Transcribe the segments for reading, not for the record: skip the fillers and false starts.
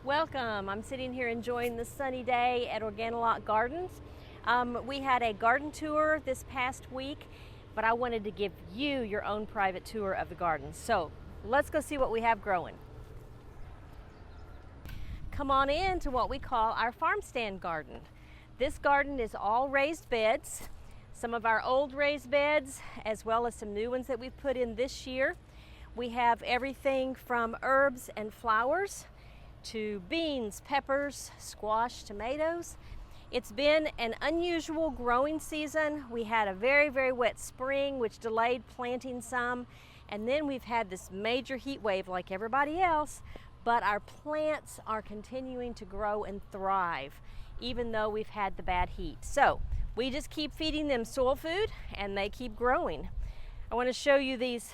Welcome. I'm sitting here enjoying the sunny day at OrganiLock Gardens. We had a garden tour this past week, but I wanted to give you your own private tour of the garden. So let's go see what we have growing. Come on in to what we call our farm stand garden. This garden is all raised beds, some of our old raised beds, as well as some new ones that we've put in this year. We have everything from herbs and flowers to beans, peppers, squash, tomatoes. It's been an unusual growing season. We had a very wet spring, which delayed planting some, and then we've had this major heat wave like everybody else, but our plants are continuing to grow and thrive, even though we've had the bad heat. So we just keep feeding them soil food and they keep growing. I want to show you these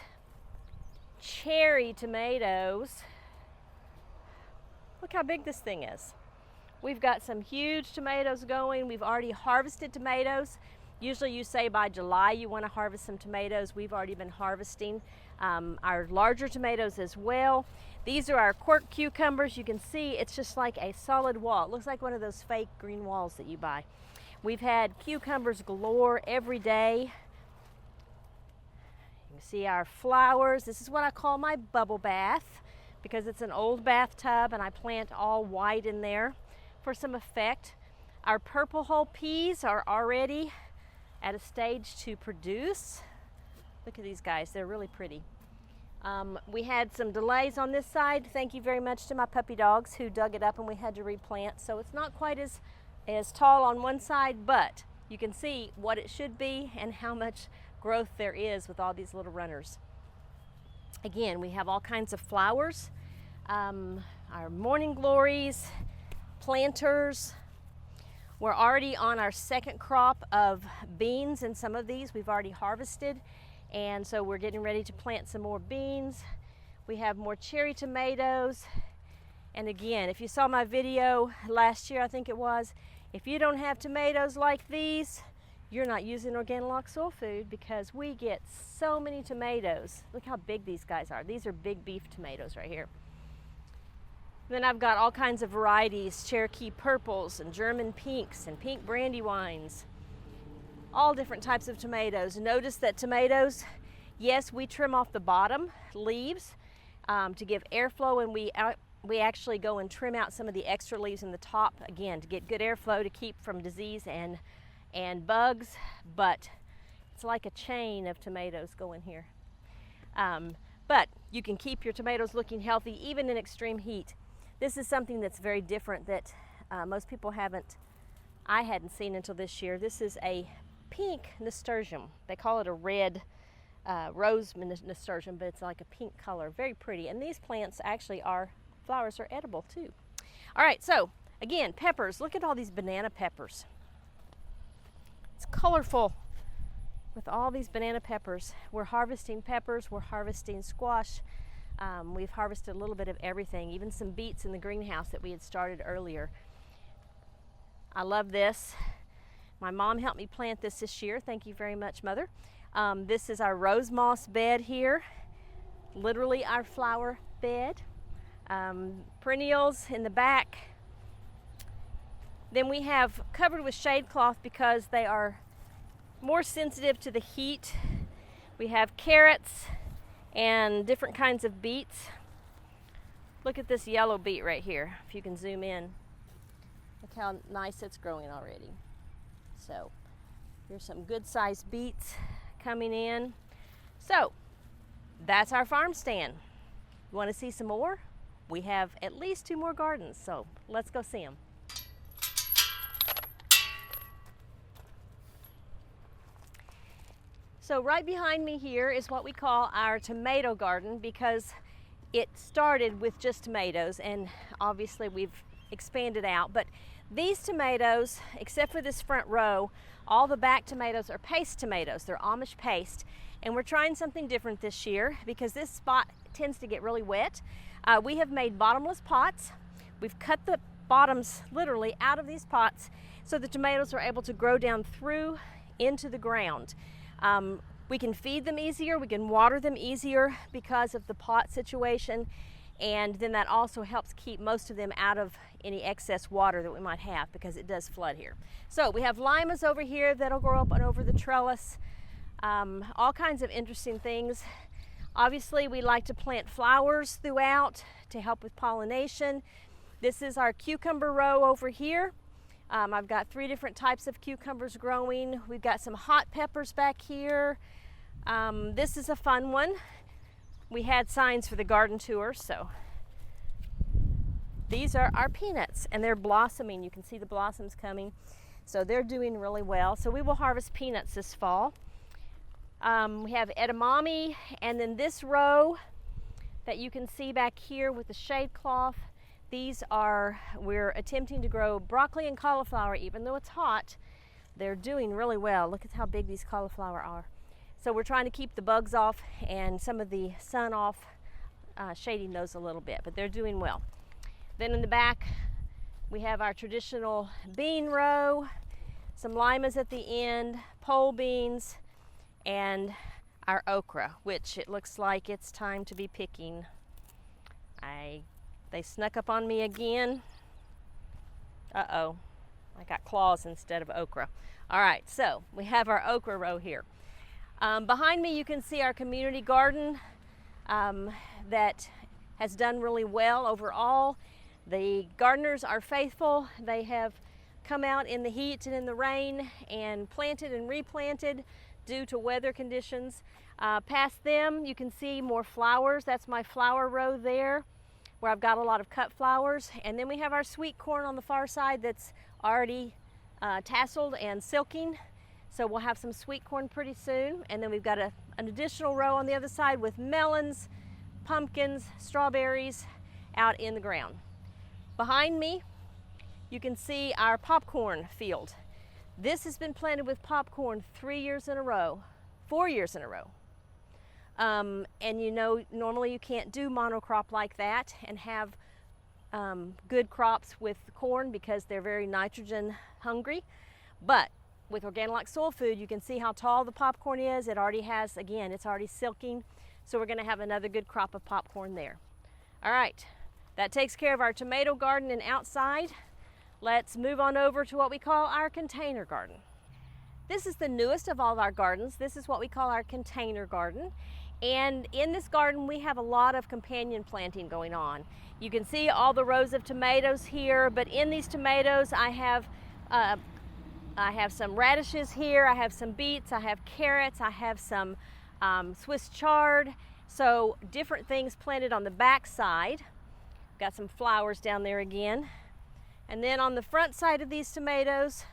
cherry tomatoes. Look how big this thing is. We've got some huge tomatoes going. We've already harvested tomatoes. Usually you say by July you want to harvest some tomatoes. We've already been harvesting our larger tomatoes as well. These are our quirk cucumbers. You can see it's just like a solid wall. It looks like one of those fake green walls that you buy. We've had cucumbers galore every day. You can see our flowers. This is what I call my bubble bath, because it's an old bathtub and I plant all white in there for some effect. Our purple hull peas are already at a stage to produce. Look at these guys, they're really pretty. We had some delays on this side. Thank you very much to my puppy dogs who dug it up and we had to replant. So it's not quite as tall on one side, but you can see what it should be and how much growth there is with all these little runners. Again, we have all kinds of flowers, our morning glories, planters. We're already on our second crop of beans, and some of these we've already harvested, and so we're getting ready to plant some more beans. We have more cherry tomatoes, and again, if you saw my video last year, I think it was, if you don't have tomatoes like these, you're not using OrganiLock soil food, because we get so many tomatoes. Look how big these guys are. These are big beef tomatoes right here. Then I've got all kinds of varieties, Cherokee purples and German pinks and pink brandywines. All different types of tomatoes. Notice that tomatoes, yes, we trim off the bottom leaves to give airflow, and we actually go and trim out some of the extra leaves in the top, again, to get good airflow to keep from disease and bugs, but it's like a chain of tomatoes going here. But you can keep your tomatoes looking healthy even in extreme heat. This is something that's very different that most people I hadn't seen until this year. This is a pink nasturtium. They call it a red rose nasturtium, but it's like a pink color, very pretty. And these plants actually flowers are edible too. All right, so again, peppers. Look at all these banana peppers. It's colorful with all these banana peppers. We're harvesting peppers, we're harvesting squash. We've harvested a little bit of everything, even some beets in the greenhouse that we had started earlier. I love this. My mom helped me plant this year. Thank you very much, Mother. This is our rose moss bed here, literally our flower bed. Perennials in the back. Then we have covered with shade cloth because they are more sensitive to the heat. We have carrots and different kinds of beets. Look at this yellow beet right here, if you can zoom in. Look how nice it's growing already. So here's some good sized beets coming in. So that's our farm stand. You want to see some more? We have at least 2 more gardens, so let's go see them. So right behind me here is what we call our tomato garden, because it started with just tomatoes and obviously we've expanded out. But these tomatoes, except for this front row, all the back tomatoes are paste tomatoes. They're Amish paste. And we're trying something different this year because this spot tends to get really wet. We have made bottomless pots. We've cut the bottoms literally out of these pots so the tomatoes are able to grow down through into the ground. We can feed them easier, we can water them easier because of the pot situation, and then that also helps keep most of them out of any excess water that we might have, because it does flood here. So we have limas over here that'll grow up and over the trellis. All kinds of interesting things. Obviously, we like to plant flowers throughout to help with pollination. This is our cucumber row over here. I've got 3 different types of cucumbers growing. We've got some hot peppers back here. This is a fun one. We had signs for the garden tour, so these are our peanuts, and they're blossoming. You can see the blossoms coming, so they're doing really well. So we will harvest peanuts this fall. We have edamame, and then this row that you can see back here with the shade cloth, we're attempting to grow broccoli and cauliflower. Even though it's hot, they're doing really well. Look at how big these cauliflower are. So we're trying to keep the bugs off and some of the sun off, shading those a little bit, but they're doing well. Then in the back, we have our traditional bean row, some limas at the end, pole beans, and our okra, which it looks like it's time to be picking. They snuck up on me again. Uh-oh, I got claws instead of okra. All right, so we have our okra row here. Behind me you can see our community garden that has done really well overall. The gardeners are faithful. They have come out in the heat and in the rain and planted and replanted due to weather conditions. Past them you can see more flowers. That's my flower row there, where I've got a lot of cut flowers. And then we have our sweet corn on the far side that's already tasseled and silking. So we'll have some sweet corn pretty soon. And then we've got an additional row on the other side with melons, pumpkins, strawberries out in the ground. Behind me, you can see our popcorn field. This has been planted with popcorn 3 years in a row, 4 years in a row. And you know, normally you can't do monocrop like that and have good crops with corn because they're very nitrogen hungry. But with OrganiLock soil food, you can see how tall the popcorn is. It already has, again, it's already silking. So we're gonna have another good crop of popcorn there. All right, that takes care of our tomato garden and outside. Let's move on over to what we call our container garden. This is the newest of all of our gardens. This is what we call our container garden. And in this garden, we have a lot of companion planting going on. You can see all the rows of tomatoes here, but in these tomatoes, I have some radishes here, I have some beets, I have carrots, I have some Swiss chard. So different things planted on the back side. Got some flowers down there again. And then on the front side of these tomatoes,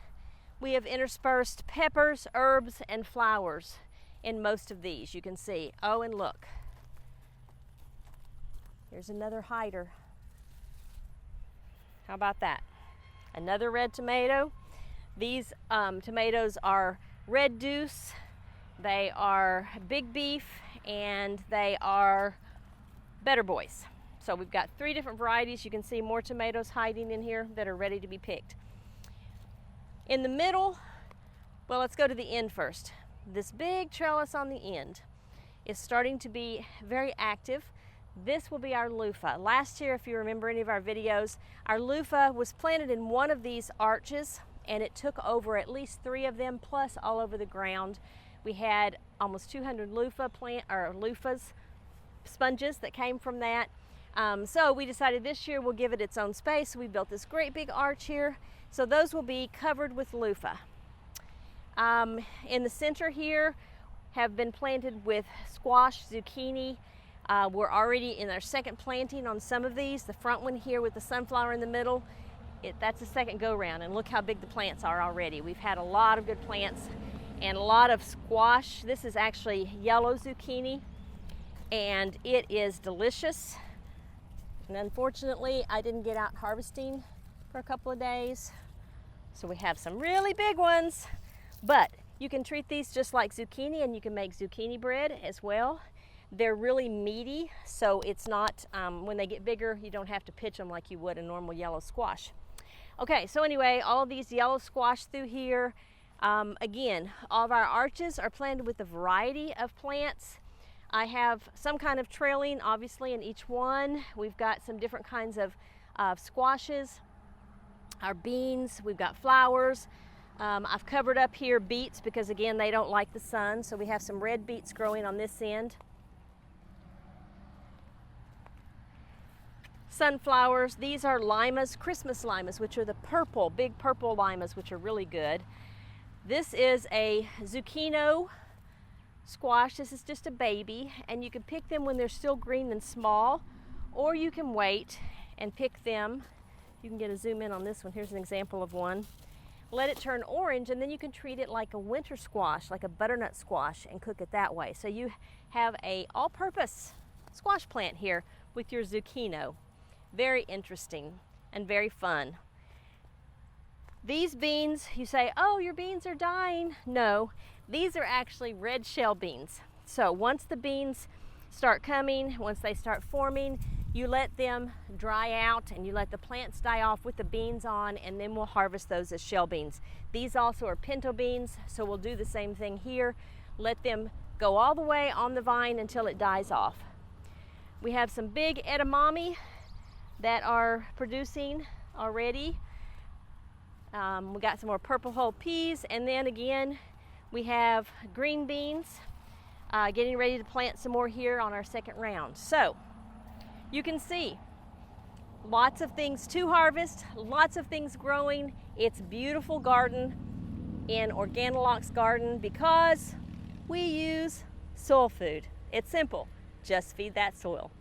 we have interspersed peppers, herbs, and flowers in most of these, you can see. Oh, and look, here's another hider. How about that? Another red tomato. These tomatoes are red deuce, they are big beef, and they are better boys. So we've got 3 different varieties. You can see more tomatoes hiding in here that are ready to be picked. In the middle, well, let's go to the end first. This big trellis on the end is starting to be very active. This will be our loofah. Last year, if you remember any of our videos, our loofah was planted in one of these arches, and it took over at least 3 of them, plus all over the ground. We had almost 200 loofahs, sponges that came from that. So we decided this year we'll give it its own space. So we built this great big arch here. So those will be covered with loofah. In the center here have been planted with squash, zucchini. We're already in our second planting on some of these. The front one here with the sunflower in the middle, that's the second go round, and look how big the plants are already. We've had a lot of good plants and a lot of squash. This is actually yellow zucchini, and it is delicious. And unfortunately, I didn't get out harvesting for a couple of days. So we have some really big ones, but you can treat these just like zucchini, and you can make zucchini bread as well. They're really meaty, so it's not, when they get bigger, you don't have to pitch them like you would a normal yellow squash. Okay, so anyway, all of these yellow squash through here. Again, all of our arches are planted with a variety of plants. I have some kind of trailing, obviously, in each one. We've got some different kinds of squashes, our beans, we've got flowers. I've covered up here beets because, again, they don't like the sun, so we have some red beets growing on this end. Sunflowers, these are limas, Christmas limas, which are the purple, big purple limas, which are really good. This is a zucchino squash. This is just a baby, and you can pick them when they're still green and small, or you can wait and pick them. You can get a zoom in on this one. Here's an example of one. Let it turn orange, and then you can treat it like a winter squash, like a butternut squash, and cook it that way. So you have a all-purpose squash plant here with your zucchino. Very interesting and very fun. These beans, you say, oh, your beans are dying. No, these are actually red shell beans. So once the beans start coming, once they start forming, you let them dry out and you let the plants die off with the beans on, and then we'll harvest those as shell beans. These also are pinto beans, so we'll do the same thing here. Let them go all the way on the vine until it dies off. We have some big edamame that are producing already. We got some more purple hull peas, and then again we have green beans, getting ready to plant some more here on our second round. So you can see lots of things to harvest, lots of things growing. It's a beautiful garden in OrganiLock's garden because we use soil food. It's simple, just feed that soil.